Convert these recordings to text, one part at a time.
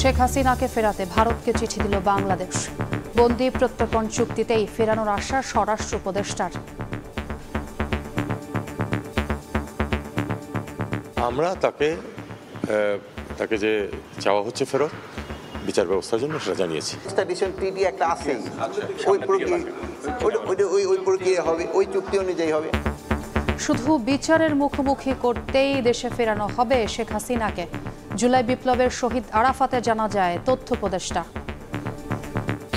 শেখ হাসিনাকে ফেরাতে ভারতকে চিঠি দিল বাংলাদেশ। বন্দি প্রত্যর্পণ চুক্তিতেই ফেরানোর আশা স্বরাষ্ট্র উপদেষ্টার। আমরা তাকে যে চাওয়া হচ্ছে ফেরত বিচার ব্যবস্থার জন্য সেটা জানিয়েছি। এক্সট্রাডিশন ট্রিটি একটা আছে, ওই প্রক্রিয়া হবে, ওই চুক্তি অনুযায়ী হবে। শুধু বিচারের মুখোমুখি করতেই দেশে ফেরানো হবে শেখ হাসিনাকে। জুলাই বিপ্লবের শহীদ আরাফাতে জানা যায় তথ্য উপদেষ্টা।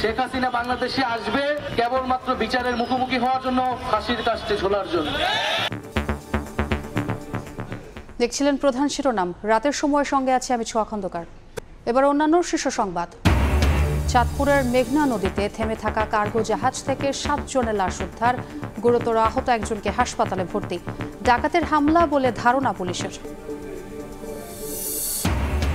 শেখ হাসিনা বাংলাদেশে আসবে কেবলমাত্র বিচারের মুখোমুখি হওয়ার জন্য, ফাঁসির কাস্টে ঝোলার জন্য। দেখছিলেন প্রধান শিরোনাম। রাতের সময়ের সঙ্গে আছে আমি ছোঁয়া খন্দকার। এবার অন্যান্য শীর্ষ সংবাদ। চাঁদপুরের মেঘনা নদীতে থেমে থাকা কার্গো জাহাজ থেকে 7 জনের লাশ উদ্ধার, গুরুতর আহত একজনকে হাসপাতালে ভর্তি। ডাকাতের হামলা বলে ধারণা পুলিশের।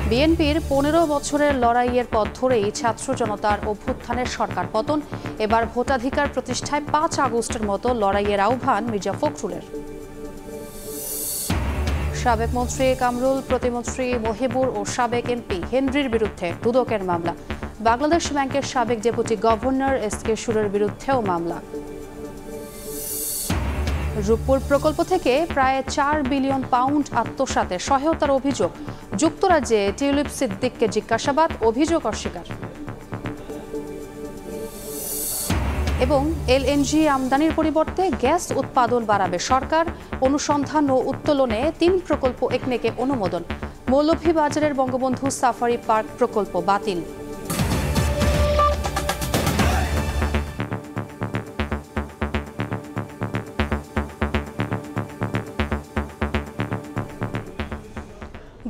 বিএনপির 15 বছরের লড়াইয়ের পথ ধরেই ছাত্র জনতার অভ্যুত্থানের সরকার পতন। এবার ভোটাধিকার প্রতিষ্ঠায় 5 আগস্টের মতো লড়াইয়ের আহ্বান মির্জা ফখরুলের। সাবেক মন্ত্রী কামরুল, প্রতিমন্ত্রী মহিবুর ও সাবেক এমপি হেনরির বিরুদ্ধে দুদকের মামলা। বাংলাদেশ ব্যাংকের সাবেক ডেপুটি গভর্নর এসকে সুরের বিরুদ্ধেও মামলা। রূপপুর প্রকল্প থেকে প্রায় 4 বিলিয়ন পাউন্ড আত্মসাতে সহায়তার অভিযোগ। যুক্তরাজ্যে টিউলিপ সিদ্দিককে জিজ্ঞাসাবাদ, অভিযোগ অস্বীকার। এবং এলএনজি আমদানির পরিবর্তে গ্যাস উৎপাদন বাড়াবে সরকার। অনুসন্ধান ও উত্তোলনে 3 প্রকল্প একনেকে অনুমোদন। মৌলভীবাজারের বঙ্গবন্ধু সাফারি পার্ক প্রকল্প বাতিল।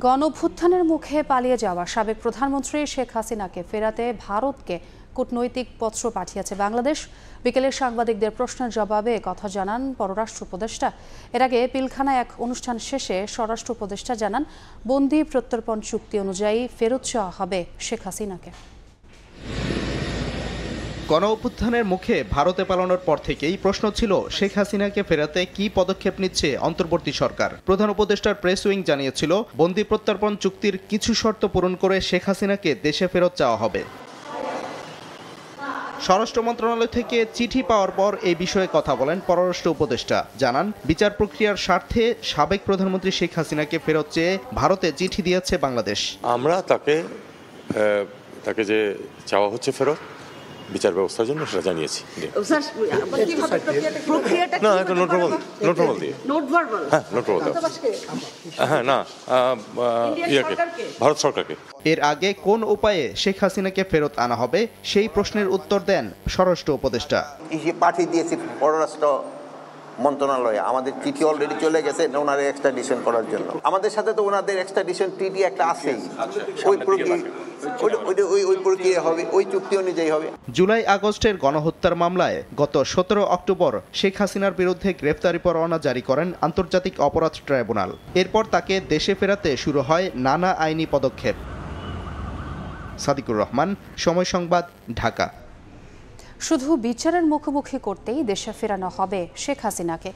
গণঅভ্যুত্থানের মুখে পালিয়ে যাওয়া সাবেক প্রধানমন্ত্রী শেখ হাসিনাকে ফেরাতে ভারতকে কূটনৈতিক পত্র পাঠিয়েছে বাংলাদেশ। বিকেলে সাংবাদিকদের প্রশ্নের জবাবে কথা জানান পররাষ্ট্র উপদেষ্টা। এর আগে পিলখানায় এক অনুষ্ঠান শেষে স্বরাষ্ট্র উপদেষ্টা জানান, বন্দি প্রত্যর্পণ চুক্তি অনুযায়ী ফেরত চাওয়া হবে শেখ হাসিনাকে। গণঅভ্যুত্থানের মুখে ভারতে পালানোর পর থেকেই প্রশ্ন ছিল শেখ হাসিনাকে ফেরাতে কি পদক্ষেপ নিচ্ছে অন্তর্বর্তী সরকার। প্রধান উপদেষ্টার প্রেস উইং জানিয়েছিল, বন্দি প্রত্যর্পণ চুক্তির কিছু শর্ত পূরণ করে শেখ হাসিনাকে দেশে ফেরত চাওয়া হবে। স্বরাষ্ট্র মন্ত্রণালয় থেকে চিঠি পাওয়ার পর এই বিষয়ে কথা বলেন পররাষ্ট্র উপদেষ্টা। জানান, বিচার প্রক্রিয়ার স্বার্থে সাবেক প্রধানমন্ত্রী শেখ হাসিনাকে ফেরত চেয়ে ভারতে চিঠি দিয়েছে বাংলাদেশ। আমরা তাকে যে চাওয়া হচ্ছে ফেরত বিচার ব্যবস্থার জন্য সেটা জানিয়েছি। না, একটা নোট ভার্বাল দিয়ে। হ্যাঁ, নোট ভার্বাল। হ্যাঁ, না, ভারত সরকারকে। এর আগে কোন উপায়ে শেখ হাসিনাকে ফেরত আনা হবে সেই প্রশ্নের উত্তর দেন স্বরাষ্ট্র উপদেষ্টা। পাঠিয়ে দিয়েছি পররাষ্ট্র মন্ত্রণালয়ে, আমাদের চিঠি অলরেডি চলে গেছে ওনাদের এক্সট্রাডিশন করার জন্য। আমাদের সাথে তো ওনাদের এক্সট্রাডিশন ট্রিটি একটা আছেই, ওই প্রক্রিয়া হবে, ওই চুক্তি অনুযায়ী হবে। জুলাই আগস্টের গণহত্যার মামলায় গত 17 অক্টোবর শেখ হাসিনার বিরুদ্ধে গ্রেফতারি পরোয়ানা জারি করেন আন্তর্জাতিক অপরাধ ট্রাইব্যুনাল। এরপর তাকে দেশে ফেরাতে শুরু হয় নানা আইনি পদক্ষেপ। সাদিকুর রহমান, সময় সংবাদ, ঢাকা। শুধু বিচারের মুখোমুখি করতেই দেশে ফেরানো হবে শেখ হাসিনাকে।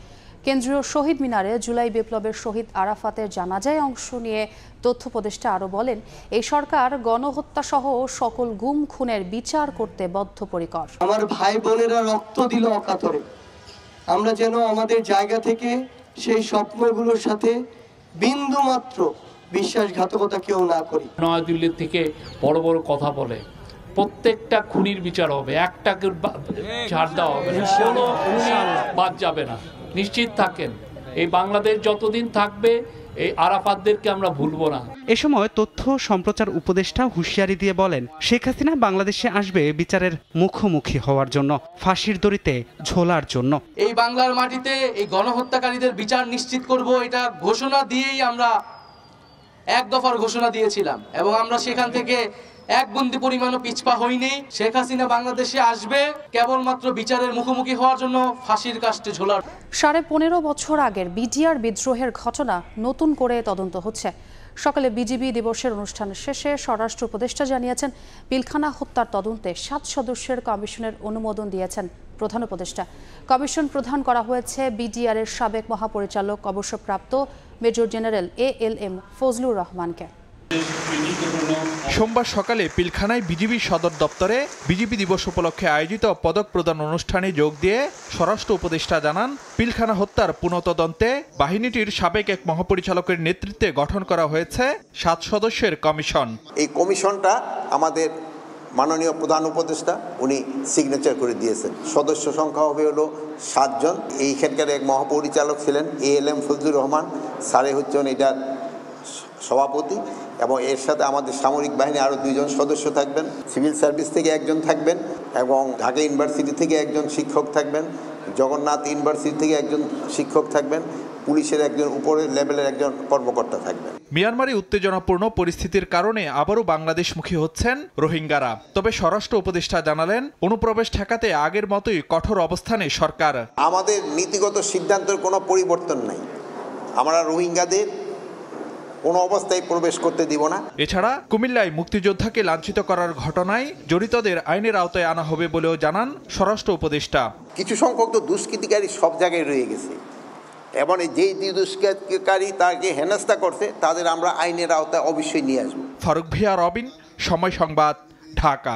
কেন্দ্রীয় শহীদ মিনারে জুলাই বিপ্লবের শহীদ আরাফাতের জানাজায় অংশ নিয়ে তথ্য উপদেষ্টা আরও বলেন, এই সরকার গণহত্যা সহ সকল গুম খুনের বিচার করতে বদ্ধপরিকর। আমার ভাই বোনেরা রক্ত দিল অকাতরে, আমরা যেন আমাদের জায়গা থেকে সেই স্বপ্নগুলোর সাথে বিন্দু মাত্র বিশ্বাসঘাতকতা কেউ না করি। নয়াদিল্লি থেকে বড় বড় কথা বলে প্রত্যেকটা খুনির বিচার হবে, একটাকে ছাড় দেওয়া হবে না, কোনো খুনি বাদ যাবে না। নিশ্চিত থাকেন, এই বাংলাদেশ যতদিন থাকবে এই আরাফাতদেরকে আমরা ভুলবো না। এ সময় তথ্য সম্প্রচার উপদেষ্টা হুঁশিয়ারি দিয়ে বলেন, শেখ হাসিনা বাংলাদেশে আসবে বিচারের মুখোমুখি হওয়ার জন্য, ফাঁসির দড়িতে ঝোলার জন্য। এই বাংলার মাটিতে এই গণহত্যাকারীদের বিচার নিশ্চিত করব, এটা ঘোষণা দিয়েই আমরা এক দফার ঘোষণা দিয়েছিলাম এবং আমরা সেখান থেকে এক বন্দি পরিমাণও পিছপা হয়নি। শেখ হাসিনা বাংলাদেশে আসবে কেবলমাত্র বিচারের মুখোমুখি হওয়ার জন্য, ফাঁসির কাস্টে ঝোলার। 15.5 বছর আগের বিডিআর বিদ্রোহের ঘটনা নতুন করে তদন্ত হচ্ছে। সকালে বিজিবি দিবসের অনুষ্ঠান শেষে স্বরাষ্ট্র উপদেষ্টা জানিয়েছেন, পিলখানা হত্যার তদন্তে 7 সদস্যের কমিশনের অনুমোদন দিয়েছেন প্রধান উপদেষ্টা। কমিশন প্রধান করা হয়েছে বিডিআর এর সাবেক মহাপরিচালক অবসরপ্রাপ্ত মেজর জেনারেল ALM ফজলুর রহমানকে। সোমবার সকালে পিলখানায় বিজিবি সদর দপ্তরে বিজিবি দিবস উপলক্ষে আয়োজিত পদক প্রদান অনুষ্ঠানে যোগ দিয়ে স্বরাষ্ট্র উপদেষ্টা জানান, পিলখানা হত্যার পুনঃতদন্তে বাহিনীটির সাবেক এক মহাপরিচালকের নেতৃত্বে গঠন করা হয়েছে 7 সদস্যের কমিশন। এই কমিশনটা আমাদের মাননীয় প্রধান উপদেষ্টা উনি সিগনেচার করে দিয়েছেন। সদস্য সংখ্যা হবে হলো 7 জন। এইখানকার এক মহাপরিচালক ছিলেন ALM ফজলুর রহমান, স্যারে হচ্ছেন এটার সভাপতি, এবং এর সাথে আমাদের সামরিক বাহিনী আরও 2 জন সদস্য থাকবেন, সিভিল সার্ভিস থেকে 1 জন থাকবেন, এবং ঢাকা ইউনিভার্সিটি থেকে 1 জন শিক্ষক থাকবেন, জগন্নাথ ইউনিভার্সিটি থেকে 1 জন শিক্ষক থাকবেন, পুলিশের 1 জন উপরের লেভেলের 1 জন কর্মকর্তা থাকবেন। মিয়ানমারে উত্তেজনাপূর্ণ পরিস্থিতির কারণে আবারও বাংলাদেশমুখী হচ্ছেন রোহিঙ্গারা। তবে স্বরাষ্ট্র উপদেষ্টা জানালেন, অনুপ্রবেশ ঠেকাতে আগের মতোই কঠোর অবস্থানে সরকার। আমাদের নীতিগত সিদ্ধান্তের কোনো পরিবর্তন নাই। আমরা রোহিঙ্গাদের কোনো অবস্থায় প্রবেশ করতে দিব না। এছাড়া কুমিল্লায় মুক্তিযোদ্ধাকে লাঞ্ছিত করার ঘটনায় জড়িতদের আইনের আওতায় আনা হবে বলেও জানান স্বরাষ্ট্র উপদেষ্টা। কিছু সংখ্যক তো দুষ্কৃতিকারী সব জায়গায় রয়ে গেছে, এবং যেই দুষ্কৃতিকারী তাকে হেনস্থা করছে তাদের আমরা আইনের আওতায় অবশ্যই নিয়ে আসবো। ফারুক ভিয়া, রবিন, সময় সংবাদ, ঢাকা।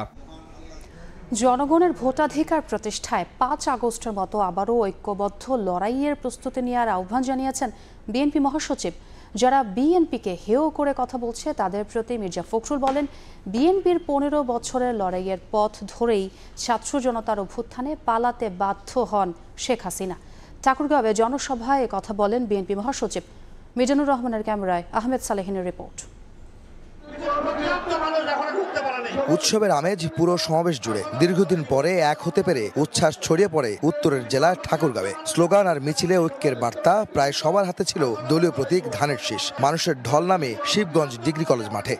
জনগণের ভোটাধিকার প্রতিষ্ঠায় 5 আগস্টের মতো আবারও ঐক্যবদ্ধ লড়াইয়ের প্রস্তুতি নেওয়ার আহ্বান জানিয়েছেন বিএনপি মহাসচিব। যারা বিএনপিকে হেয় করে কথা বলছে তাদের প্রতি মির্জা ফখরুল বলেন, বিএনপির 15 বছরের লড়াইয়ের পথ ধরেই ছাত্র জনতার অভ্যুত্থানে পালাতে বাধ্য হন শেখ হাসিনা। ঠাকুরগাঁওয়ে জনসভায় কথা বলেন বিএনপি মহাসচিব। মিজানুর রহমানের ক্যামেরায় আহমেদ সালেহিনের রিপোর্ট। উৎসবের আমেজ পুরো সমাবেশ জুড়ে। দীর্ঘদিন পরে এক হতে পেরে উচ্ছ্বাস ছড়িয়ে পড়ে উত্তরের জেলা ঠাকুরগাঁওয়ে। স্লোগান আর মিছিলে ঐক্যের বার্তা। প্রায় সবার হাতে ছিল দলীয় প্রতীক ধানের শীষ। মানুষের ঢল নামে শিবগঞ্জ ডিগ্রি কলেজ মাঠে।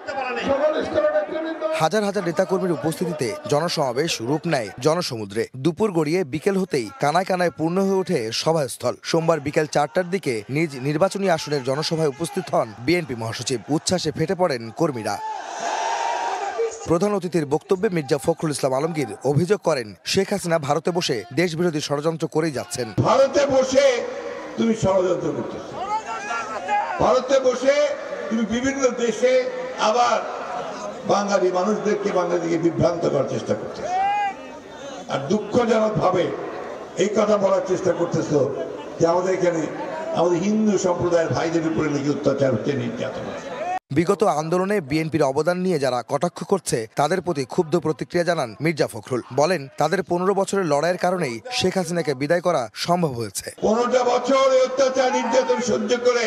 হাজার হাজার নেতাকর্মীর উপস্থিতিতে জনসমাবেশ রূপ নেয় জনসমুদ্রে। দুপুর গড়িয়ে বিকেল হতেই কানায় কানায় পূর্ণ হয়ে ওঠে সভাস্থল। সোমবার বিকেল 4টার দিকে নিজ নির্বাচনী আসনের জনসভায় উপস্থিত হন বিএনপি মহাসচিব। উচ্ছ্বাসে ফেটে পড়েন কর্মীরা। প্রধান অতিথির বক্তব্যে মির্জা ফখরুল ইসলাম আলমগীর অভিযোগ করেন, শেখ হাসিনা ভারতে বসে দেশবিরোধী ষড়যন্ত্র করেই যাচ্ছেন। ভারতে বসে তুমি ষড়যন্ত্র করতেছো, ভারতে বসে তুমি বিভিন্ন দেশে আবার বাঙালি মানুষদেরকে বাঙালিকে বিভ্রান্ত করার চেষ্টা করতেছো, আর দুঃখজনক ভাবে এই কথা বলার চেষ্টা করতেছো যে আমাদের এখানে আমাদের হিন্দু সম্প্রদায়ের ভাইদের উপরে নাকি অত্যাচার হচ্ছে, নির্যাতন হচ্ছে। বিগত আন্দোলনে বিএনপির অবদান নিয়ে যারা কটাক্ষ করছে তাদের প্রতি ক্ষুব্ধ প্রতিক্রিয়া জানান মির্জা ফখরুল। বলেন, তাদের 15 বছরের লড়াইয়ের কারণেই শেখ হাসিনাকে বিদায় করা সম্ভব হয়েছে। 15টা বছর অত্যাচার নির্যাতন সহ্য করে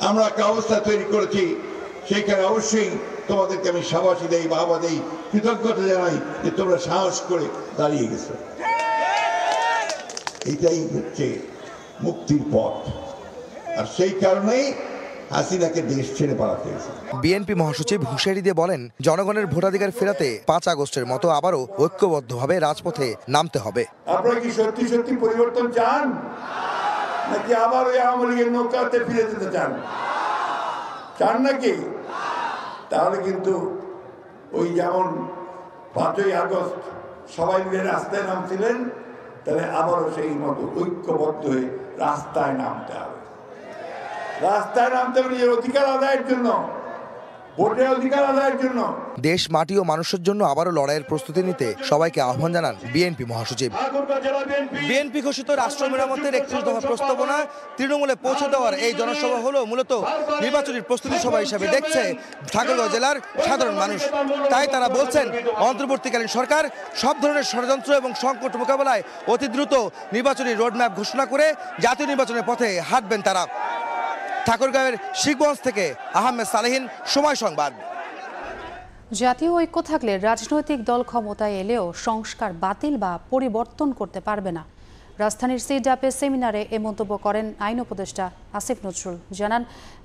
আমরা একটা অবস্থা তৈরি করেছি, সেইখানে অবশ্যই তোমাদেরকে আমি সাবাসী দেই, বাহবা দেই, কৃতজ্ঞতা জানাই যে তোমরা সাহস করে দাঁড়িয়ে গেছো। এইটাই হচ্ছে মুক্তির পথ, আর সেই কারণেই হাসিনাকে দেশ ছেড়ে পালাতে হয়েছে। বিএনপি মহাসচিব হুঁশিয়ারি দিয়ে বলেন, জনগণের ভোটাধিকার ফেরাতে 5 আগস্টের মতো আবারও ঐক্যবদ্ধভাবে রাজপথে নামতে হবে। আপনারা কি সত্যি সত্যি পরিবর্তন চান, নাকি আবার ওই আওয়ামী লীগের নৌকাতে ফিরে যেতে চান? চান নাকি? তাহলে কিন্তু ওই যেমন 5ই আগস্ট সবাই মিলে রাস্তায় নামছিলেন, তাহলে আবারও সেই মতো ঐক্যবদ্ধ হয়ে রাস্তায় নামতে হবে। রাস্তায় নামতে হবে নিজের অধিকার আদায়ের জন্য, ভোটের অধিকার আদায়ের জন্য। দেশ, মাটি ও মানুষের জন্য আবারও লড়াইয়ের প্রস্তুতি নিতে সবাইকে আহ্বান জানান বিএনপি মহাসচিব। বিএনপি ঘোষিত রাষ্ট্র মেরামতের 31 দফা প্রস্তাবনা তৃণমূলে পৌঁছে দেওয়ার এই জনসভা হলো মূলত নির্বাচনী প্রস্তুতি সভা হিসেবে দেখছে ঠাকুরগাঁও জেলার সাধারণ মানুষ। তাই তারা বলছেন, অন্তর্বর্তীকালীন সরকার সব ধরনের ষড়যন্ত্র এবং সংকট মোকাবেলায় অতি দ্রুত নির্বাচনী রোডম্যাপ ঘোষণা করে জাতীয় নির্বাচনের পথে হাঁটবেন তারা। ঠাকুরগাঁওয়ের শিবগঞ্জ থেকে আহমেদ সালেহিন, সময় সংবাদ। জাতীয় ঐক্য থাকলে রাজনৈতিক দল ক্ষমতায় এলেও সংস্কার বাতিল বা পরিবর্তন করতে পারবে না। রাজধানীর সিডাপে সেমিনারে এ মন্তব্য করেন আইন উপদেষ্টা আসিফ নজরুল। জানান,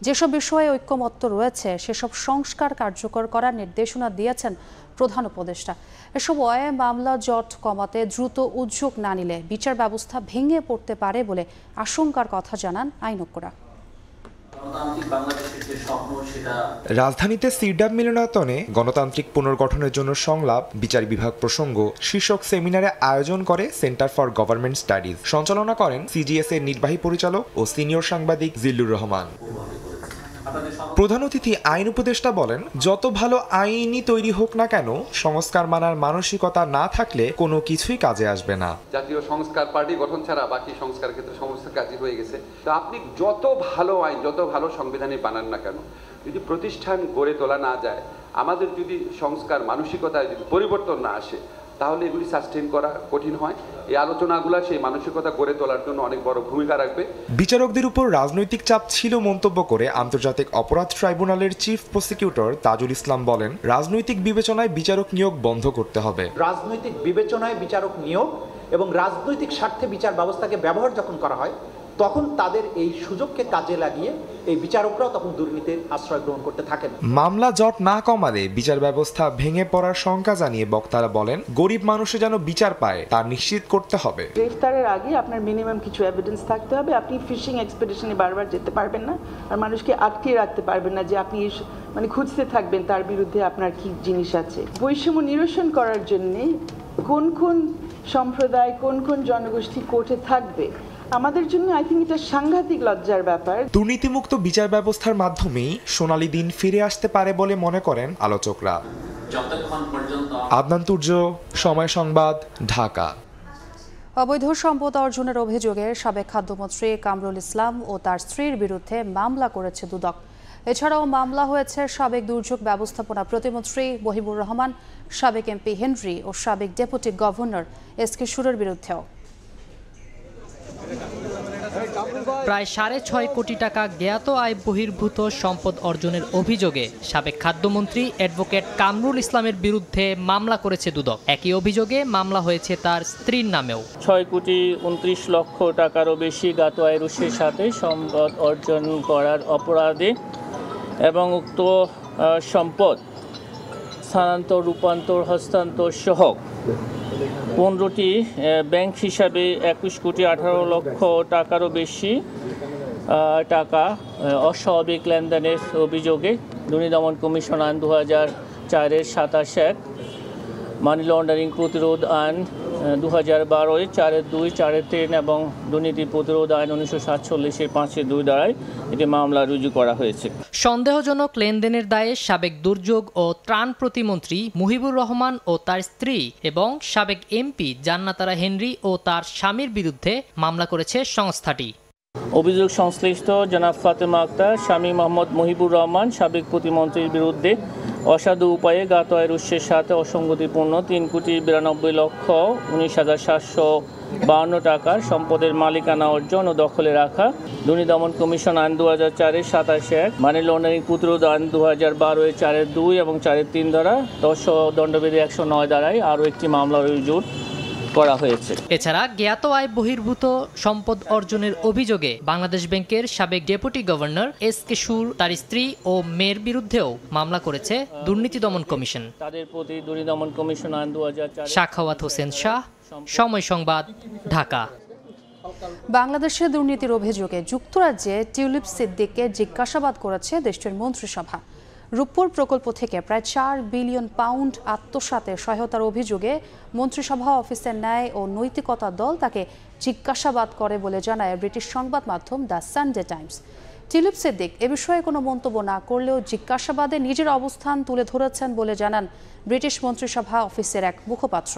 যেসব বিষয়ে ঐক্যমত্য রয়েছে সেসব সংস্কার কার্যকর করার নির্দেশনা দিয়েছেন প্রধান উপদেষ্টা। এসব মামলা জট কমাতে দ্রুত উদ্যোগ না নিলে বিচার ব্যবস্থা ভেঙে পড়তে পারে বলে আশঙ্কার কথা জানান আইনজ্ঞরা। রাজধানীতে সিডাপ মিলনায়তনে গণতান্ত্রিক পুনর্গঠনের জন্য সংলাপ, বিচার বিভাগ প্রসঙ্গ শীর্ষক সেমিনারে আয়োজন করে সেন্টার ফর গভর্নমেন্ট স্টাডিজ। সঞ্চালনা করেন সিজিএস এর নির্বাহী পরিচালক ও সিনিয়র সাংবাদিক জিল্লুর রহমান। প্রধান অতিথি আইন উপদেষ্টা বলেন, যত ভালো আইনই তৈরি হোক না কেন, সংস্কার মানার মানসিকতা না থাকলে কোনো কিছুই কাজে আসবে না। জাতীয় সংস্কার পার্টি গঠন ছাড়া বাকি সংস্কার ক্ষেত্রে সমস্ত কাজই হয়ে গেছে। তো আপনি যত ভালো আইন, যত ভালো সংবিধানই বানান না কেন, যদি প্রতিষ্ঠান গড়ে তোলা না যায়, আমাদের যদি সংস্কার মানসিকতায় যদি পরিবর্তন না আসে, তাহলে এগুলি সাস্টেইন করা কঠিন হয়। এই আলোচনাগুলো সেই মানসিকতা গড়ে তোলার জন্য অনেক বড় ভূমিকা রাখবে। বিচারকদের উপর রাজনৈতিক চাপ ছিল মন্তব্য করে আন্তর্জাতিক অপরাধ ট্রাইব্যুনালের চিফ প্রসিকিউটর তাজুল ইসলাম বলেন, রাজনৈতিক বিবেচনায় বিচারক নিয়োগ বন্ধ করতে হবে। রাজনৈতিক বিবেচনায় বিচারক নিয়োগ এবং রাজনৈতিক স্বার্থে বিচার ব্যবস্থাকে ব্যবহার যখন করা হয়, তখন তাদের এই সুযোগকে কাজে লাগিয়ে এই বিচারকরাও তখন দুর্নীতির আশ্রয় গ্রহণ করতে থাকেন। মামলা জট না কমালে বিচার ব্যবস্থা ভেঙে পড়ার শঙ্কা জানিয়ে বক্তারা বলেন, গরিব মানুষে যেন বিচার পায় তা নিশ্চিত করতে হবে। গ্রেফতারের আগে আপনার মিনিমাম কিছু এভিডেন্স থাকতে হবে। আপনি ফিশিং এক্সপেডিশনে বারবার যেতে পারবেন না, আর মানুষকে আটকে রাখতে পারবেন না যে আপনি মানে খুঁজতে থাকবেন তার বিরুদ্ধে আপনার কি জিনিস আছে। বৈষম্য নিরসন করার জন্য কোন কোন সম্প্রদায়, কোন কোন জনগোষ্ঠী কোর্টে থাকবে, আমাদের জন্য আই থিঙ্ক এটা সাংঘাতিক লজ্জার ব্যাপার। দুর্নীতিমুক্ত বিচার ব্যবস্থার মাধ্যমেই সোনালী দিন ফিরে আসতে পারে বলে মনে করেন আলোচকরা। আদনান তুর্য, সময় সংবাদ, ঢাকা। অবৈধ সম্পদ অর্জনের অভিযোগে সাবেক খাদ্যমন্ত্রী কামরুল ইসলাম ও তার স্ত্রীর বিরুদ্ধে মামলা করেছে দুদক। এছাড়াও মামলা হয়েছে সাবেক দুর্যোগ ব্যবস্থাপনা প্রতিমন্ত্রী মহিবুর রহমান, সাবেক এমপি হেনরি ও সাবেক ডেপুটি গভর্নর এসকে সুরের বিরুদ্ধেও। প্রায় 6.5 কোটি টাকা জ্ঞাত আয় বহির্ভূত সম্পদ অর্জনের অভিযোগে সাবেক খাদ্যমন্ত্রী অ্যাডভোকেট কামরুল ইসলামের বিরুদ্ধে মামলা করেছে দুদক। একই অভিযোগে মামলা হয়েছে তার স্ত্রীর নামেও। 6,29,00,000 টাকারও বেশি জ্ঞাত আয়ের উৎসের সাথে সম্পদ অর্জন করার অপরাধে এবং উক্ত সম্পদ স্থানান্তর, রূপান্তর, হস্তান্তর সহ 15টি ব্যাংক হিসাবে 21,18,00,000 টাকারও বেশি টাকা অস্বাভাবিক লেনদেনের অভিযোগে দুর্নীতি দমন কমিশন আইন 2004-এর 27(1), মানি লন্ডারিং প্রতিরোধ আইন 2012-এর 4(2), 4(3) এবং দুর্নীতি প্রতিরোধ আইন 1947-এর 5(2) দ্বারাই এটি মামলা রুজু করা হয়েছে। সন্দেহজনক লেনদেনের দায়ে সাবেক দুর্যোগ ও ত্রাণ প্রতিমন্ত্রী মুহিবুর রহমান ও তার স্ত্রী এবং সাবেক এমপি জান্নাতারা হেনরি ও তার স্বামীর বিরুদ্ধে মামলা করেছে সংস্থাটি। অভিযোগ সংশ্লিষ্ট জনাব ফাতেমা আক্তার, স্বামী মোহাম্মদ মুহিবুর রহমান, সাবেক প্রতিমন্ত্রীর বিরুদ্ধে অসাধু উপায়ে জ্ঞাত আয়ের উৎসের সাথে অসঙ্গতিপূর্ণ 3,92,19,752 টাকার সম্পদের মালিকানা অর্জন ও দখলে রাখা, দুর্নীতি দমন কমিশন আইন 2004-এর 27(1), মানি লন্ডারিং প্রতিরোধ আইন 2012-এর 4(2) এবং 4(3) দ্বারা দণ্ডবিধি 109 দ্বারাই আরও একটি মামলা রুজু করা হয়েছে। এছাড়া জ্ঞাত আয় বহির্ভূত সম্পদ অর্জনের অভিযোগে বাংলাদেশ ব্যাংকের সাবেক ডেপুটি গভর্নর এসকে সুর, তার স্ত্রী ও মেয়ের বিরুদ্ধেও মামলা করেছে দুর্নীতি দমন কমিশন। তাদের প্রতি দুর্নীতি দমন কমিশন আইন 2004। সাখাওয়াত হোসেন শাহ, সময় সংবাদ, ঢাকা। বাংলাদেশে দুর্নীতির অভিযোগে যুক্তরাজ্যে টিউলিপ সিদ্দিককে জিজ্ঞাসাবাদ করেছে দেশটির মন্ত্রিসভা। রূপপুর প্রকল্প থেকে প্রায় 4 বিলিয়ন পাউন্ড আত্মসাতের সহায়তার অভিযোগে মন্ত্রিসভা অফিসের ন্যায় ও নৈতিকতা দল তাকে জিজ্ঞাসাবাদ করে বলে জানায় ব্রিটিশ সংবাদ মাধ্যম the Sunday Times. Tulip Siddiq এ বিষয়ে কোনো মন্তব্য না করলেও জিজ্ঞাসাবাদে নিজের অবস্থান তুলে ধরেছেন বলে জানান ব্রিটিশ মন্ত্রিসভা অফিসের এক মুখপাত্র।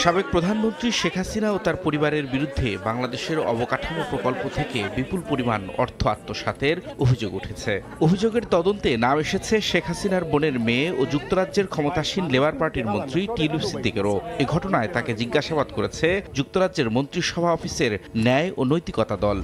সাবেক প্রধানমন্ত্রী শেখ হাসিনা ও তার পরিবারের বিরুদ্ধে বাংলাদেশের অবকাঠামো প্রকল্প থেকে বিপুল পরিমাণ অর্থ আত্মসাতের অভিযোগ উঠেছে। অভিযোগের তদন্তে নাম এসেছে শেখ হাসিনার বোনের মেয়ে ও যুক্তরাজ্যের ক্ষমতাসীন লেবার পার্টির মন্ত্রী টিউলিপ সিদ্দিকেরও। এ ঘটনায় তাকে জিজ্ঞাসাবাদ করেছে যুক্তরাজ্যের মন্ত্রিসভা অফিসের ন্যায় ও নৈতিকতা দল।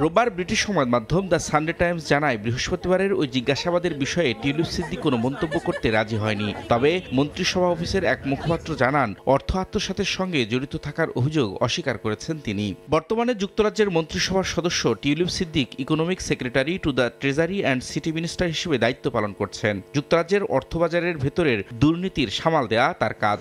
রোববার ব্রিটিশ সংবাদ মাধ্যম দ্য সানডে টাইমস জানায়, বৃহস্পতিবারের ওই জিজ্ঞাসাবাদের বিষয়ে টিউলিপ সিদ্দিক কোনো মন্তব্য করতে রাজি হয়নি। তবে মন্ত্রিসভা অফিসের এক মুখপাত্র জানান, অর্থ আত্মসাতের সঙ্গে জড়িত থাকার অভিযোগ অস্বীকার করেছেন তিনি। বর্তমানে যুক্তরাজ্যের মন্ত্রিসভার সদস্য tulip Siddique economic secretary to the treasury and city minister হিসেবে দায়িত্ব পালন করছেন। যুক্তরাজ্যের অর্থবাজারের ভেতরের দুর্নীতির সামাল দেয়া তার কাজ।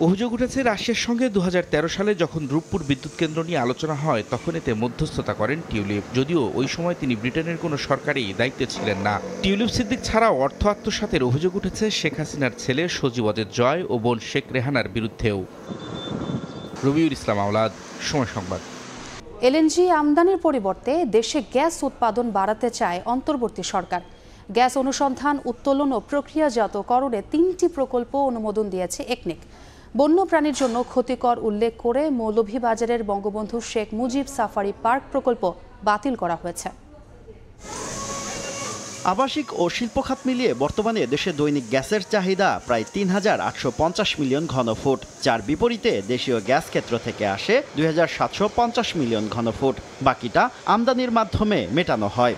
অভিযোগ উঠেছে রাশিয়ার সঙ্গে 2013 সালে যখন রূপপুর বিদ্যুৎ কেন্দ্র নিয়ে আলোচনা হয় তখন এতে মধ্যস্থতা করেন টিউলিপ, যদিও ওই সময় তিনি ব্রিটেনের কোনো সরকারি দায়িত্বে ছিলেন না। টিউলিপ সিদ্দিক ছাড়াও অর্থ আত্মসাতের অভিযোগ উঠেছে শেখ হাসিনার ছেলে সজীব অজেদ জয় ও বোন শেখ রেহানার বিরুদ্ধেও। রবিউল ইসলাম আওলাদ, সময় সংবাদ। এলএনজি আমদানির পরিবর্তে দেশে গ্যাস উৎপাদন বাড়াতে চায় অন্তর্বর্তী সরকার। গ্যাস অনুসন্ধান, উত্তোলন ও প্রক্রিয়াজাতকরণে 3টি প্রকল্প অনুমোদন দিয়েছে একনেক। বন্যপ্রাণীর জন্য ক্ষতিকর উল্লেখ করে মৌলভীবাজারের বঙ্গবন্ধু শেখ মুজিব সাফারি পার্ক প্রকল্প বাতিল করা হয়েছে। আবাসিক ও শিল্প খাত মিলিয়ে বর্তমানে দেশে দৈনিক গ্যাসের চাহিদা প্রায় ৩,৮৫০ মিলিয়ন ঘনফুট, যার বিপরীতে দেশীয় গ্যাস ক্ষেত্র থেকে আসে ২,৭৫০ মিলিয়ন ঘনফুট। বাকিটা আমদানির মাধ্যমে মেটানো হয়।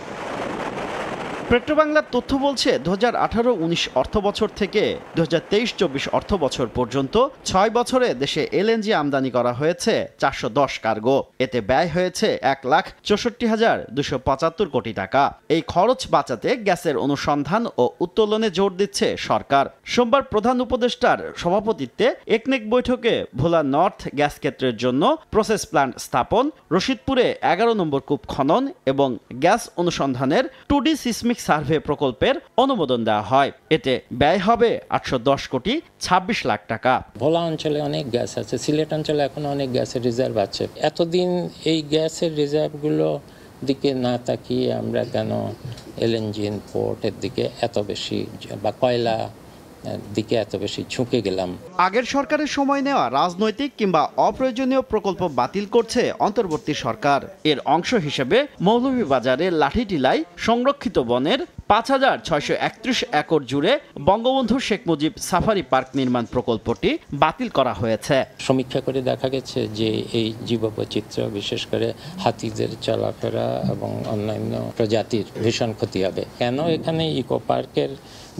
পেট্রোবাংলার তথ্য বলছে 2018-19 অর্থবছর থেকে 2023-24 অর্থবছর পর্যন্ত 6 বছরে দেশে এলএনজি আমদানি করা হয়েছে 410 কার্গো। এতে ব্যয় হয়েছে 1,64,275 কোটি টাকা। এই খরচ বাঁচাতে গ্যাসের অনুসন্ধান ও উত্তোলনে জোর দিচ্ছে সরকার। সোমবার প্রধান উপদেষ্টার সভাপতিত্বে একনেক বৈঠকে ভোলা নর্থ গ্যাস ক্ষেত্রের জন্য প্রসেস প্ল্যান্ট স্থাপন, রশিদপুরে 11 নম্বর কূপ খনন এবং গ্যাস অনুসন্ধানের 2D সিসমিক সার্ভে প্রকল্পের অনুমোদন দেওয়া হয়। এতে ব্যয় হবে 810 কোটি 26 লাখ টাকা। ভোলা অঞ্চলে অনেক গ্যাস আছে, সিলেট অঞ্চলে এখন অনেক গ্যাসের রিজার্ভ আছে। এতদিন এই গ্যাসের রিজার্ভগুলো দিকে না তাকিয়ে আমরা কেন এলএনজি ইম্পোর্টের দিকে এত বেশি বা কয়লা দিকে এত বেশি ঝুঁকে গেলাম? আগের সরকারের সময় নেওয়া রাজনৈতিক কিংবা অপ্রয়োজনীয় প্রকল্প বাতিল করছে অন্তর্বর্তী সরকার। এর অংশ হিসেবে মৌলভীবাজারের লাঠিটিলায় সংরক্ষিত বনের 5,631 একর জুড়ে বঙ্গবন্ধু শেখ মুজিব সাফারি পার্ক নির্মাণ প্রকল্পটি বাতিল করা হয়েছে। সমীক্ষা করে দেখা গেছে যে এই জীববৈচিত্র্য, বিশেষ করে হাতিদের চলাফেরা এবং অন্যান্য প্রজাতির ভীষণ ক্ষতি হবে। কেন এখানে ইকো পার্কের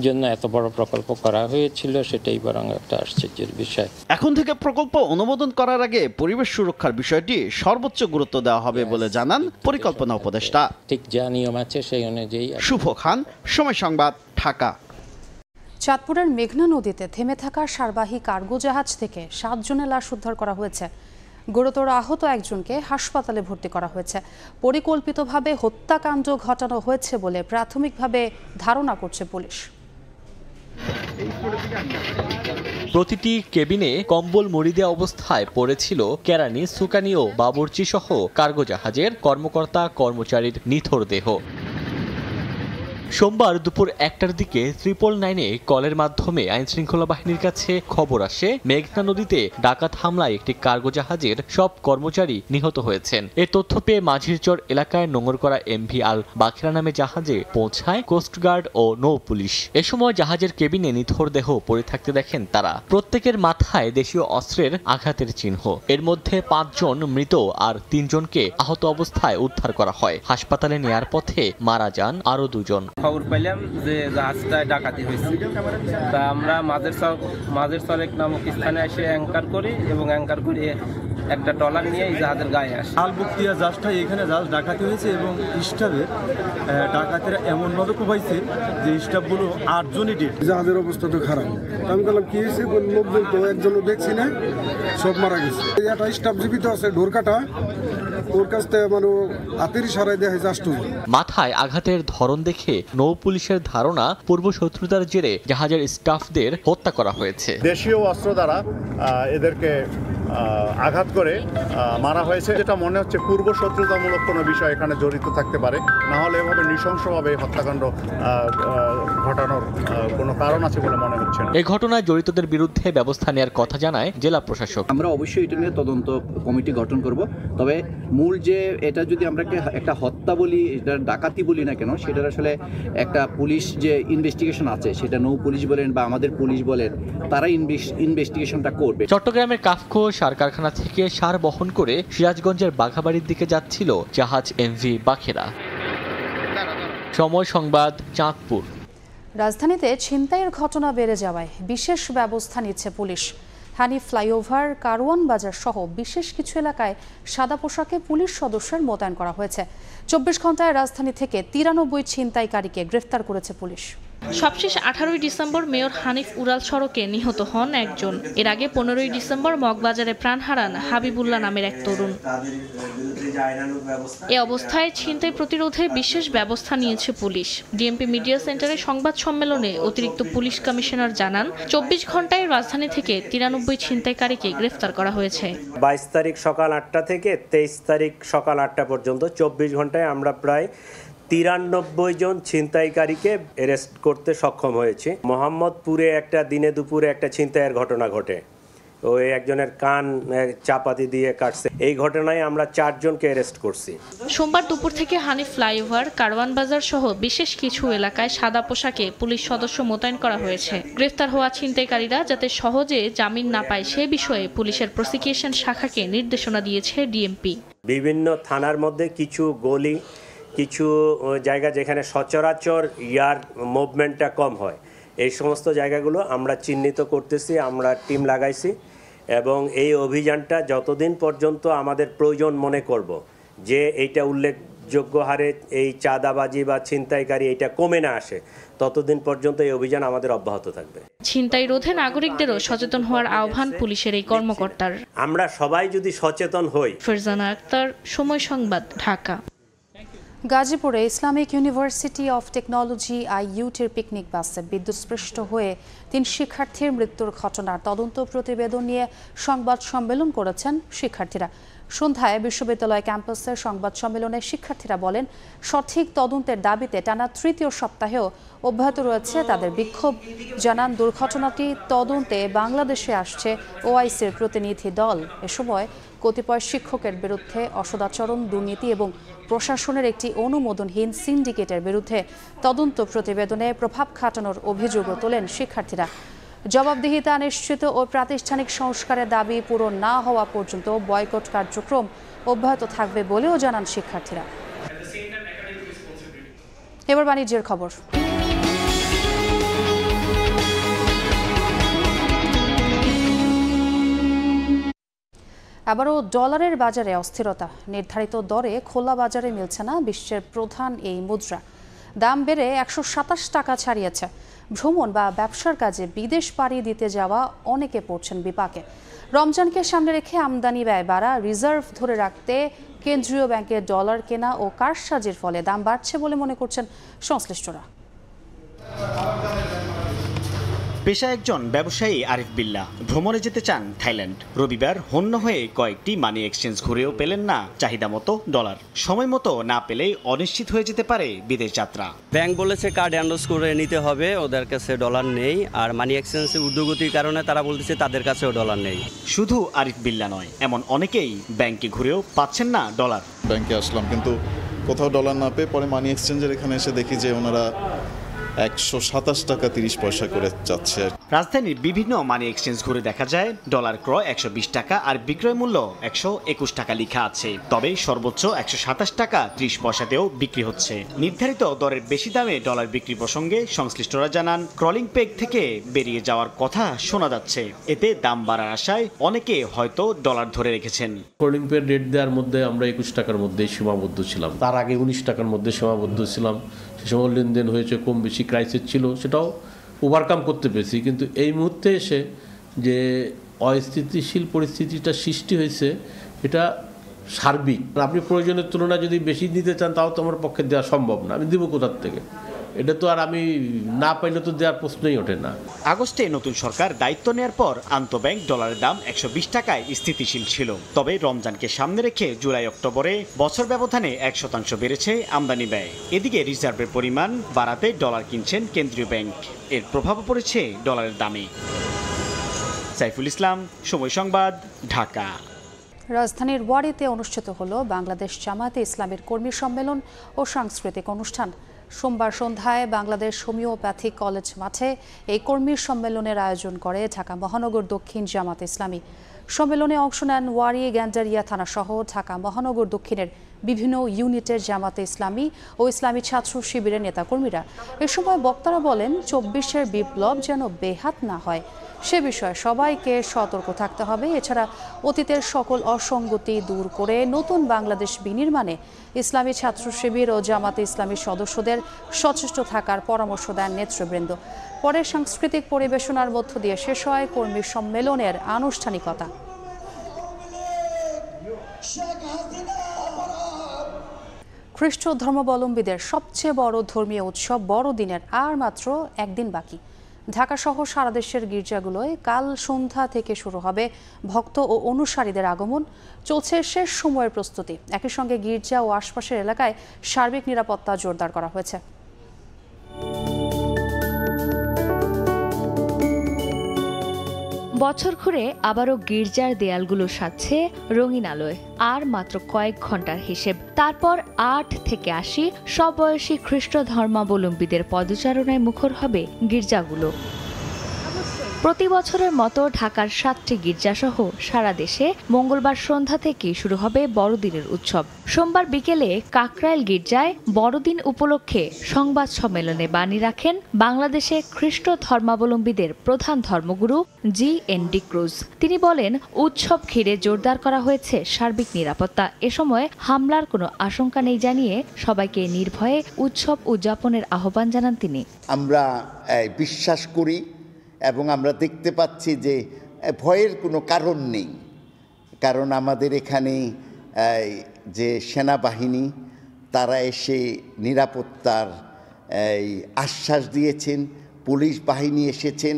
জন্য এত বড় প্রকল্প করা হয়েছিল সেটাই বরং একটা আশ্চর্যের বিষয়। এখন থেকে প্রকল্প অনুমোদন করার আগে পরিবেশ সুরক্ষার বিষয়টি সর্বোচ্চ গুরুত্ব দেওয়া হবে বলে জানান পরিকল্পনা উপদেষ্টা। ঠিক যা নিয়ম আছে সেই অনুযায়ী। শুভ খান, সময় সংবাদ, ঢাকা। চাঁদপুরের মেঘনা নদীতে থেমে থাকা সারবাহী কার্গো জাহাজ থেকে 7 জনের লাশ উদ্ধার করা হয়েছে। গুরুতর আহত একজনকে হাসপাতালে ভর্তি করা হয়েছে। পরিকল্পিতভাবে হত্যাকাণ্ড ঘটানো হয়েছে বলে প্রাথমিকভাবে ধারণা করছে পুলিশ। প্রতিটি কেবিনে কম্বল মুড়ি দেওয়া অবস্থায় পড়েছিল কেরানি, সুকানি ও বাবুর্চি সহ কার্গো জাহাজের কর্মকর্তা কর্মচারীর নিথর দেহ। সোমবার দুপুর 1টার দিকে 999-এ কলের মাধ্যমে আইনশৃঙ্খলা বাহিনীর কাছে খবর আসে মেঘনা নদীতে ডাকাত হামলায় একটি কার্গো জাহাজের সব কর্মচারী নিহত হয়েছেন। এ তথ্য পেয়ে মাঝিরচর এলাকায় নোঙর করা এমভি আল বাখেরা নামে জাহাজে পৌঁছায় কোস্টগার্ড ও নৌ পুলিশ। এ সময় জাহাজের কেবিনে নিথর দেহ পড়ে থাকতে দেখেন তারা। প্রত্যেকের মাথায় দেশীয় অস্ত্রের আঘাতের চিহ্ন। এর মধ্যে 5 জন মৃত আর 3 জনকে আহত অবস্থায় উদ্ধার করা হয়। হাসপাতালে নেয়ার পথে মারা যান আরো 2 জন। খবর পাইলাম যে জাহাজটা ডাকাতি হয়েছে, তা আমরা মাঝের চরেক নামক স্থানে এসে অ্যাঙ্কার করি এবং অ্যাঙ্কার করে একটা ট্রলার নিয়ে এই জাহাজের গায়ে আসে। আলবুক্তিয়া জাহাজটা এখানে জাহাজ ডাকাতি হয়েছে এবং স্টাফের ডাকাতেরা এমনভাবে কোপাইছে যে স্টাফগুলো 8 জনই ডেড। জাহাজের অবস্থা তো খারাপ। আমি বললাম কি হয়েছে, লোকজন তো একজনও দেখছি না, সব মারা গেছে। একটা স্টাফ জীবিত আছে ঢোরকাটা, ওর কাছ থেকে মানে হাতের ইশারায় দেখা যাচ্ছে। মাথায় আঘাতের ধরন দেখে নৌ পুলিশের ধারণা পূর্ব শত্রুতার জেরে জাহাজের স্টাফদের হত্যা করা হয়েছে। দেশীয় অস্ত্র দ্বারা এদেরকে আঘাত করে মারা হয়েছে, যেটা মনে হচ্ছে পূর্ব শত্রুতামূলক কোনো বিষয় এখানে জড়িত থাকতে পারে। না হলে এভাবে নৃশংসভাবে হত্যাকাণ্ড ঘটানোর কোনো কারণ আছে বলে মনে হচ্ছে না। এই ঘটনায় জড়িতদের বিরুদ্ধে ব্যবস্থা নেওয়ার কথা জানায় জেলা প্রশাসক। আমরা অবশ্যই এটা নিয়ে তদন্ত কমিটি গঠন করব, তবে মূল যে এটা যদি আমরা একটা হত্যা বলি, এটা ডাকাতি বলি না কেন, সেটার আসলে একটা পুলিশ যে ইনভেস্টিগেশন আছে, সেটা নৌ পুলিশ বলেন বা আমাদের পুলিশ বলেন, তারা ইনভেস্টিগেশনটা করবে। চট্টগ্রামের কাফকো সার কারখানা থেকে সার বহন করে সিরাজগঞ্জের বাঘাবাড়ির দিকে যাচ্ছিল জাহাজ এমভি বাখেরা। সময় সংবাদ, চাঁদপুর। রাজধানীতে ছিনতাইয়ের ঘটনা বেড়ে যাওয়ায় বিশেষ ব্যবস্থা নিচ্ছে পুলিশ। হানি ফ্লাইওভার, কারওয়ান বাজার সহ বিশেষ কিছু এলাকায় সাদা পোশাকে পুলিশ সদস্যের মোতায়েন করা হয়েছে। 24 ঘন্টায় রাজধানী থেকে 93 ছিনতাইকারীকে গ্রেফতার করেছে পুলিশ। সবশেষ 18 ডিসেম্বর মেয়র হানিফ উড়াল সড়কে নিহত হন একজন। এর আগে 15 ডিসেম্বর মগবাজারে প্রাণ হারান হাবিবুল্লাহ নামের এক তরুণ। এ অবস্থায় ছিনতাই প্রতিরোধে বিশেষ ব্যবস্থা নিয়েছে পুলিশ। ডিএমপি মিডিয়া সেন্টারে সংবাদ সম্মেলনে অতিরিক্ত পুলিশ কমিশনার জানান, 24 ঘন্টায় রাজধানী থেকে 93 ছিনতাইকারীকে গ্রেফতার করা হয়েছে। 22 তারিখ সকাল 8টা থেকে 23 তারিখ সকাল 8টা পর্যন্ত 24 ঘন্টায় আমরা প্রায় 93 জন ছিনতাইকারীকে অ্যারেস্ট করতে সক্ষম হয়েছি। মোহাম্মদপুরে একটা দিনে দুপুরে একটা ছিনতাইয়ের ঘটনা ঘটে, ওই একজনের কান চাপাতি দিয়ে কাটছে। এই ঘটনায় আমরা 4 জনকে অ্যারেস্ট করছি। সোমবার দুপুর থেকে হানিফ ফ্লাইওভার, কারওয়ান বাজার সহ বিশেষ কিছু এলাকায় সাদা পোশাকে পুলিশ সদস্য মোতায়েন করা হয়েছে। গ্রেফতার হওয়া ছিনতাইকারীরা যাতে সহজে জামিন না পায় সে বিষয়ে পুলিশের প্রসিকিউশন শাখাকে নির্দেশনা দিয়েছে ডিএমপি। বিভিন্ন থানার মধ্যে কিছু গলি, কিছু জায়গা যেখানে সচরাচর ইয়ার মুভমেন্টটা কম হয়, এই সমস্ত জায়গাগুলো আমরা চিহ্নিত করতেছি, আমরা টিম লাগাইছি এবং এই অভিযানটা যতদিন পর্যন্ত আমাদের প্রয়োজন মনে করব যে এইটা উল্লেখযোগ্য হারে এই চাঁদাবাজি বা ছিনতাইকারী এটা কমে না আসে, ততদিন পর্যন্ত এই অভিযান আমাদের অব্যাহত থাকবে। ছিনতাই রোধে নাগরিকদেরও সচেতন হওয়ার আহ্বান পুলিশের এই কর্মকর্তার। আমরা সবাই যদি সচেতন হই। ফারজানা আক্তার, সময় সংবাদ, ঢাকা। গাজীপুরে ইসলামিক ইউনিভার্সিটি অফ টেকনোলজি IUTর পিকনিক বাসে বিদ্যুৎস্পৃষ্ট হয়ে 3 শিক্ষার্থীর মৃত্যুর ঘটনার তদন্ত প্রতিবেদন নিয়ে সংবাদ সম্মেলন করেছেন শিক্ষার্থীরা। সন্ধ্যায় বিশ্ববিদ্যালয় ক্যাম্পাসে সংবাদ সম্মেলনে শিক্ষার্থীরা বলেন, সঠিক তদন্তের দাবিতে টানা 3য় সপ্তাহেও অব্যাহত রয়েছে তাদের বিক্ষোভ। জানান, দুর্ঘটনাটি তদন্তে বাংলাদেশে আসছে OICর প্রতিনিধি দল। এ সময় কতিপয় শিক্ষকের বিরুদ্ধে অসদাচরণ, দুর্নীতি এবং প্রশাসনের একটি অনুমোদনহীন সিন্ডিকেটের বিরুদ্ধে তদন্ত প্রতিবেদনে প্রভাব খাটানোর অভিযোগও তোলেন শিক্ষার্থীরা। জবাবদিহিতা নিশ্চিত ও প্রাতিষ্ঠানিক সংস্কারের দাবি পূরণ না হওয়া পর্যন্ত বয়কট কার্যক্রম অব্যাহত থাকবে বলেও জানান শিক্ষার্থীরা। এবার বাণিজ্যের খবর। আবারও ডলারের বাজারে অস্থিরতা। নির্ধারিত দরে খোলা বাজারে মিলছে না বিশ্বের প্রধান এই মুদ্রা। দাম বেড়ে 127 টাকা ছাড়িয়েছে। ভ্রমণ বা ব্যবসার কাজে বিদেশ পাড়ি দিতে যাওয়া অনেকে পড়ছেন বিপাকে। রমজানকে সামনে রেখে আমদানি ব্যয় বাড়া, রিজার্ভ ধরে রাখতে কেন্দ্রীয় ব্যাংকে ডলার কেনা ও কারসাজির ফলে দাম বাড়ছে বলে মনে করছেন সংশ্লিষ্টরা। পেশা একজন ব্যবসায়ী আরিফ বিল্লাহ ভ্রমণে যেতে চান থাইল্যান্ড। রবিবার হন্য হয়ে কয়েকটি মানি এক্সচেঞ্জ ঘুরেও পেলেন না চাহিদা মতো ডলার। সময় মতো না পেলে অনিশ্চিত হয়ে যেতে পারে বিদেশ যাত্রা। ব্যাংক বলেছে কার্ড এন্ডোর্স করে নিতে হবে, ওদের কাছে ডলার নেই। আর মানি এক্সচেঞ্জের ঊর্ধ্বগতির কারণে তারা বলতেছে তাদের কাছেও ডলার নেই। শুধু আরিফ বিল্লাহ নয়, এমন অনেকেই ব্যাংকে ঘুরেও পাচ্ছেন না ডলার। ব্যাংকে আসলাম কিন্তু কোথাও ডলার না পেয়ে পরে মানি এক্সচেঞ্জের এখানে এসে দেখি যে ওনারা 127 টাকা 30 পয়সা করে যাচ্ছে। রাজধানীর বিভিন্ন মানি এক্সচেঞ্জ ঘুরে দেখা যায় ডলার ক্রয় 120 টাকা আর বিক্রয় মূল্য 121 টাকা লেখা আছে। তবে সর্বোচ্চ 127 টাকা 30 পয়সাতেও বিক্রি হচ্ছে। নির্ধারিত দরের বেশি দামে ডলার বিক্রি প্রসঙ্গে সংশ্লিষ্টরা জানান, ক্রলিং পেগ থেকে বেরিয়ে যাওয়ার কথা শোনা যাচ্ছে। এতে দাম বাড়ার আশায় অনেকে হয়তো ডলার ধরে রেখেছেন। ক্রলিং পেগ রেট দেওয়ার মধ্যে আমরা 21 টাকার মধ্যে সীমাবদ্ধ ছিলাম, তার আগে 19 টাকার মধ্যে সীমাবদ্ধ ছিলাম। সে সময় লেনদেন হয়েছে, কম বেশি ক্রাইসিস ছিল, সেটাও ওভারকাম করতে পেরেছি। কিন্তু এই মুহূর্তে এসে যে অস্থিতিশীল পরিস্থিতিটা সৃষ্টি হয়েছে, এটা সার্বিক। আপনি প্রয়োজনের তুলনায় যদি বেশি নিতে চান তাও তো আমার পক্ষে দেওয়া সম্ভব না। আমি দিব কোথার থেকে? এটা তো আর আমি না পাইলে তো দেওয়ার প্রশ্নই ওঠে না। আগস্টে নতুন সরকার দায়িত্ব নেওয়ার পর আন্তঃব্যাংক ডলারের দাম 120 টাকায় স্থিতিশীল ছিল। তবে রমজানকে সামনে রেখে জুলাই অক্টোবরে বছর ব্যবধানে 1% বেড়েছে আমদানি ব্যয়। এদিকে রিজার্ভের পরিমাণ বাড়াতে ডলার কিনছেন কেন্দ্রীয় ব্যাংক। এর প্রভাব পড়েছে ডলারের দামে। সাইফুল ইসলাম, সময় সংবাদ, ঢাকা। রাজধানীর ওয়ারিতে অনুষ্ঠিত হলো বাংলাদেশ জামায়াতে ইসলামীর কর্মী সম্মেলন ও সাংস্কৃতিক অনুষ্ঠান। সোমবার সন্ধ্যায় বাংলাদেশ হোমিওপ্যাথিক কলেজ মাঠে এই কর্মী সম্মেলনের আয়োজন করে ঢাকা মহানগর দক্ষিণ জামায়াতে ইসলামী। সম্মেলনে অংশ নেন ওয়ারী, গ্যান্ডারিয়া থানা সহ ঢাকা মহানগর দক্ষিণের বিভিন্ন ইউনিটের জামাতে ইসলামী ও ইসলামী ছাত্র শিবিরের নেতাকর্মীরা। এ সময় বক্তারা বলেন, ২৪-এর বিপ্লব যেন বেহাত না হয় সে বিষয়ে সবাইকে সতর্ক থাকতে হবে। এছাড়া অতীতের সকল অসঙ্গতি দূর করে নতুন বাংলাদেশ বিনির্মাণে ইসলামী ছাত্র শিবির ও জামাতে ইসলামী সদস্যদের সচেষ্ট থাকার পরামর্শ দেন নেতৃবৃন্দ। পরে সাংস্কৃতিক পরিবেশনার মধ্য দিয়ে শেষ হয় কর্মী সম্মেলনের আনুষ্ঠানিকতা। খ্রিস্ট ধর্মাবলম্বীদের সবচেয়ে বড় ধর্মীয় উৎসব বড়দিনের আর মাত্র একদিন বাকি। ঢাকা সহ সারা দেশের গির্জাগুলোয় কাল সন্ধ্যা থেকে শুরু হবে ভক্ত ও অনুসারীদের আগমন। চলছে শেষ সময়ের প্রস্তুতি। একই সঙ্গে গির্জা ও আশপাশের এলাকায় সার্বিক নিরাপত্তা জোরদার করা হয়েছে। বছর ঘুরে আবারও গির্জার দেয়ালগুলো সাজছে রঙিন আলোয়। আর মাত্র কয়েক ঘন্টার হিসেব, তারপর ৮ থেকে ৮০ সব বয়সী খ্রিস্ট ধর্মাবলম্বীদের পদচারণায় মুখর হবে গির্জাগুলো। প্রতি বছরের মতো ঢাকার ৭টি গির্জাসহ সারা দেশে মঙ্গলবার সন্ধ্যা থেকেই শুরু হবে বড়দিনের উৎসব। সোমবার বিকেলে কাকরাইল গির্জায় বড়দিন উপলক্ষে সংবাদ সম্মেলনে বাণী রাখেন বাংলাদেশে খ্রিস্ট ধর্মাবলম্বীদের প্রধান ধর্মগুরু GN ডিক্রুজ। তিনি বলেন, উৎসব ঘিরে জোরদার করা হয়েছে সার্বিক নিরাপত্তা। এ সময় হামলার কোনো আশঙ্কা নেই জানিয়ে সবাইকে নির্ভয়ে উৎসব উদযাপনের আহ্বান জানান তিনি। আমরা বিশ্বাস করি এবং আমরা দেখতে পাচ্ছি যে ভয়ের কোনো কারণ নেই, কারণ আমাদের এখানে যে সেনাবাহিনী তারা এসে নিরাপত্তার আশ্বাস দিয়েছেন, পুলিশ বাহিনী এসেছেন,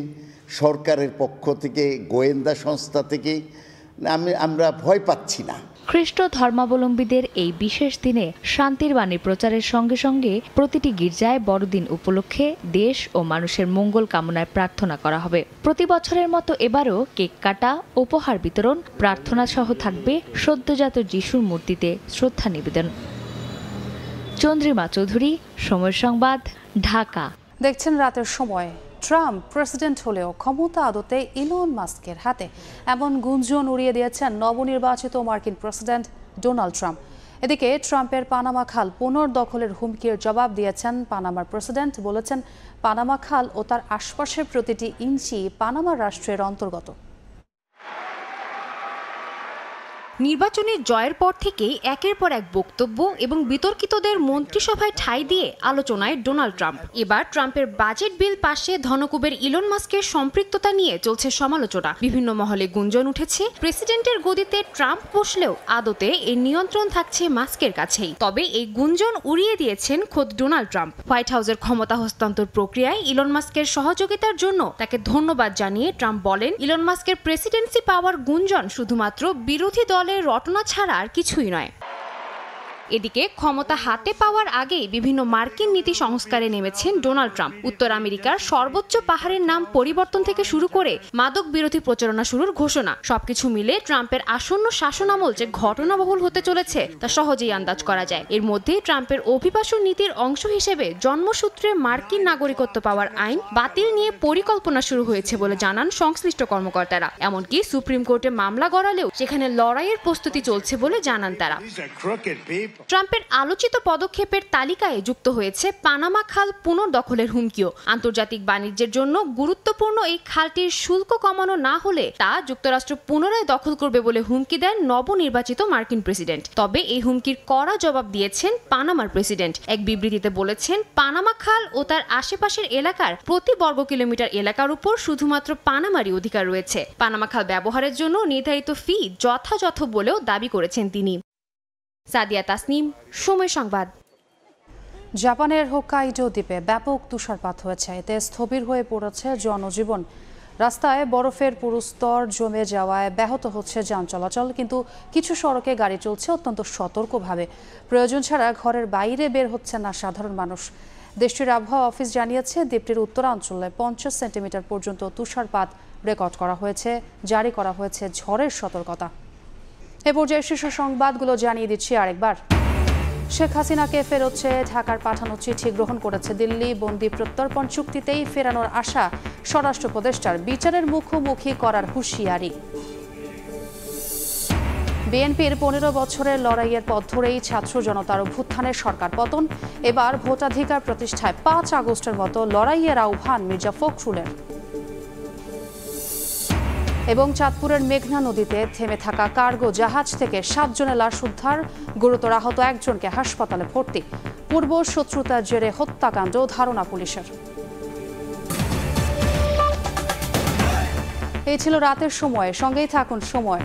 সরকারের পক্ষ থেকে গোয়েন্দা সংস্থা থেকে আমরা ভয় পাচ্ছি না। খ্রিস্ট ধর্মাবলম্বীদের এই বিশেষ দিনে শান্তির বাণী প্রচারের সঙ্গে সঙ্গে প্রতিটি গির্জায় বড়দিন উপলক্ষে দেশ ও মানুষের মঙ্গল কামনায় প্রার্থনা করা হবে। প্রতি বছরের মতো এবারও কেক কাটা, উপহার বিতরণ, প্রার্থনা সহ থাকবে সদ্যজাত যিশুর মূর্তিতে শ্রদ্ধা নিবেদন। চন্দ্রিমা চৌধুরী, সময় সংবাদ, ঢাকা। দেখছেন রাতের সময়। ট্রাম্প প্রেসিডেন্ট হলেও ক্ষমতা আদতে ইলন মাস্কের হাতে, এমন গুঞ্জন উড়িয়ে দিয়েছেন নবনির্বাচিত মার্কিন প্রেসিডেন্ট ডোনাল্ড ট্রাম্প। এদিকে ট্রাম্পের পানামা খাল পুনর্দখলের হুমকির জবাব দিয়েছেন পানামার প্রেসিডেন্ট। বলেছেন, পানামা খাল ও তার আশপাশের প্রতিটি ইঞ্চি পানামা রাষ্ট্রের অন্তর্গত। নির্বাচনে জয়ের পর থেকেই একের পর এক বক্তব্য এবং বিতর্কিতদের মন্ত্রিসভায় ঠাঁই দিয়ে আলোচনায় ডোনাল্ড ট্রাম্প। এবার ট্রাম্পের বাজেট বিল পাশে ধনকুবের ইলন মাস্কের সম্পৃক্ততা নিয়ে চলছে সমালোচনা। বিভিন্ন মহলে গুঞ্জন উঠেছে, প্রেসিডেন্টের গদিতে ট্রাম্প বসলেও আদতে এর নিয়ন্ত্রণ থাকছে মাস্কের কাছেই। তবে এই গুঞ্জন উড়িয়ে দিয়েছেন খোদ ডোনাল্ড ট্রাম্প। হোয়াইট হাউসের ক্ষমতা হস্তান্তর প্রক্রিয়ায় ইলন মাস্কের সহযোগিতার জন্য তাকে ধন্যবাদ জানিয়ে ট্রাম্প বলেন, ইলন মাস্কের প্রেসিডেন্সি পাওয়ার গুঞ্জন শুধুমাত্র বিরোধী দল রটনা ছাড়া আর কিছুই নয়। এদিকে ক্ষমতা হাতে পাওয়ার আগেই বিভিন্ন মার্কিন নীতি সংস্কারে নেমেছেন ডোনাল্ড ট্রাম্প। উত্তর আমেরিকার সর্বোচ্চ পাহাড়ের নাম পরিবর্তন থেকে শুরু করে মাদক বিরোধী প্রচারণা শুরুর ঘোষণা, সবকিছু মিলে ট্রাম্পের আসন্ন শাসনামল যে ঘটনাবহুল হতে চলেছে তা সহজেই আন্দাজ করা যায়। এর মধ্যে ট্রাম্পের অভিবাসন নীতির অংশ হিসেবে জন্মসূত্রে মার্কিন নাগরিকত্ব পাওয়ার আইন বাতিল নিয়ে পরিকল্পনা শুরু হয়েছে বলে জানান সংশ্লিষ্ট কর্মকর্তারা। এমনকি সুপ্রিম কোর্টে মামলা গড়ালেও সেখানে লড়াইয়ের প্রস্তুতি চলছে বলে জানান তারা। ট্রাম্পের আলোচিত পদক্ষেপের তালিকায় যুক্ত হয়েছে পানামা খাল পুনর্দখলের হুমকিও। আন্তর্জাতিক বাণিজ্যের জন্য গুরুত্বপূর্ণ এই খালটির শুল্ক কমানো না হলে তা যুক্তরাষ্ট্র পুনরায় দখল করবে বলে হুমকি দেন নবনির্বাচিত মার্কিন প্রেসিডেন্ট। তবে এই হুমকির কড়া জবাব দিয়েছেন পানামার প্রেসিডেন্ট। এক বিবৃতিতে বলেছেন, পানামা খাল ও তার আশেপাশের এলাকার প্রতি বর্গ কিলোমিটার এলাকার উপর শুধুমাত্র পানামারই অধিকার রয়েছে। পানামা খাল ব্যবহারের জন্য নির্ধারিত ফি যথাযথ বলেও দাবি করেছেন তিনি। সাদিয়া তাসনিম, সময় সংবাদ। জাপানের হোক্কাইডো দ্বীপে ব্যাপক তুষারপাত হয়েছে। এতে স্থবির হয়ে পড়েছে জনজীবন। রাস্তায় বরফের পুরু স্তর জমে যাওয়ায় ব্যাহত হচ্ছে যান চলাচল, কিন্তু কিছু সড়কে গাড়ি চলছে অত্যন্ত সতর্কভাবে। প্রয়োজন ছাড়া ঘরের বাইরে বের হচ্ছে না সাধারণ মানুষ। দেশটির আবহাওয়া অফিস জানিয়েছে, দ্বীপটির উত্তরাঞ্চলে 50 সেন্টিমিটার পর্যন্ত তুষারপাত রেকর্ড করা হয়েছে। জারি করা হয়েছে ঝড়ের সতর্কতা। এ পর্যায়ে শীর্ষ সংবাদগুলো জানিয়ে দিচ্ছি আরেকবার। শেখ হাসিনাকে ফেরত চেয়ে ঢাকার পাঠানো চিঠি গ্রহণ করেছে দিল্লি। বন্দি প্রত্যর্পণ চুক্তিতেই ফেরানোর আশা স্বরাষ্ট্র উপদেষ্টার। বিচারের মুখোমুখি করার হুঁশিয়ারি। বিএনপির ১৫ বছরের লড়াইয়ের পথ ধরেই ছাত্র জনতার অভ্যুত্থানের সরকার পতন। এবার ভোটাধিকার প্রতিষ্ঠায় ৫ আগস্টের মতো লড়াইয়ের আহ্বান মির্জা ফখরুলের। এবং চাঁদপুরের মেঘনা নদীতে থেমে থাকা কার্গো জাহাজ থেকে ৭ জনের লাশ উদ্ধার, গুরুতর আহত একজনকে হাসপাতালে ভর্তি। পূর্ব শত্রুতার জেরে হত্যাকাণ্ড ধারণা পুলিশের। এই ছিল রাতের সময়, সঙ্গেই থাকুন সময়।